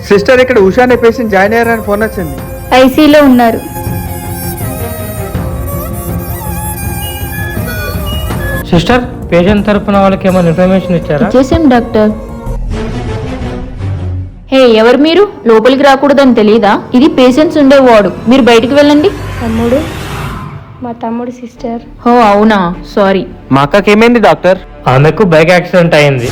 Sister, ఇక్కడ ఉషా అనే patient join అయ్యారని ఫోన్ వచ్చింది. ఐసీలో ఉన్నారు. సిస్టర్, పేషెంట్ తరపున వాళ్ళకి ఏమైనా ఇన్ఫర్మేషన్ ఇచ్చారా? ఇచ్చేసాం డాక్టర్. హే, ఎవరు మీరు? లోపలికి రాకూడదని తెలీదా? ఇది పేషెంట్స్ ఉండే వార్డు. మీరు బయటికి వెళ్ళండి. మా తమ్ముడు సిస్టర్. హో అవునా, సారీ. మా అక్కకి ఏమైంది డాక్టర్? ఆమెకు బైక్ యాక్సిడెంట్ అయింది.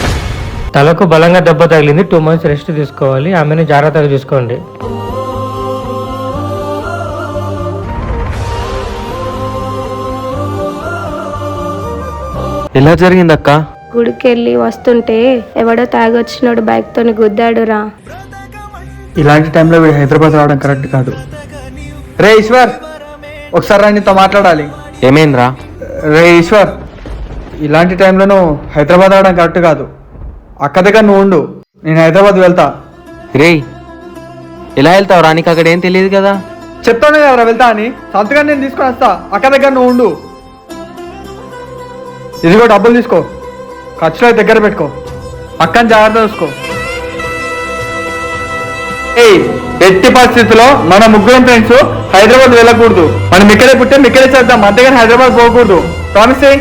తలకు బలంగా దెబ్బ తగిలింది. 2 months రెస్ట్ తీసుకోవాలి. ఆమెను జాగ్రత్తగా చూసుకోండి. ఎలా జరిగింది అక్క? గుడికి వెళ్ళి వస్తుంటే ఎవడో తాగొచ్చినోడు బైక్ తోని గుద్దాడురా. ఇలాంటి టైంలో వీడు హైదరాబాద్ రావడం కరెక్ట్ కాదు. రే ఈశ్వర్, ఒకసారి రా, నీతో మాట్లాడాలి. ఏమైందిరా? రే ఈశ్వర్, ఇలాంటి టైంలో నువ్వు హైదరాబాద్ రావడం కరెక్ట్ కాదు. అక్క దగ్గర నువ్వు ఉండు, నేను హైదరాబాద్ వెళ్తా. రే, ఎలా వెళ్తావు రా? నీకు అక్కడ ఏం తెలియదు కదా. చెప్తానే కదా వెళ్తా అని. సంతకాన్ని నేను తీసుకొని వస్తా. అక్క దగ్గర నువ్వు ఉండు. ఇదిగో డబ్బులు తీసుకో, ఖర్చులో దగ్గర పెట్టుకో. అక్కని జాగ్రత్త చూసుకో. ఎట్టి పరిస్థితుల్లో మన ముగ్గురం ఫ్రెండ్స్ హైదరాబాద్ వెళ్ళకూడదు. మనం ఇక్కడే పుట్టే ఇక్కడే చేద్దాం, అంతేగాని హైదరాబాద్ పోకూడదు. ప్రామిస్ చేయి.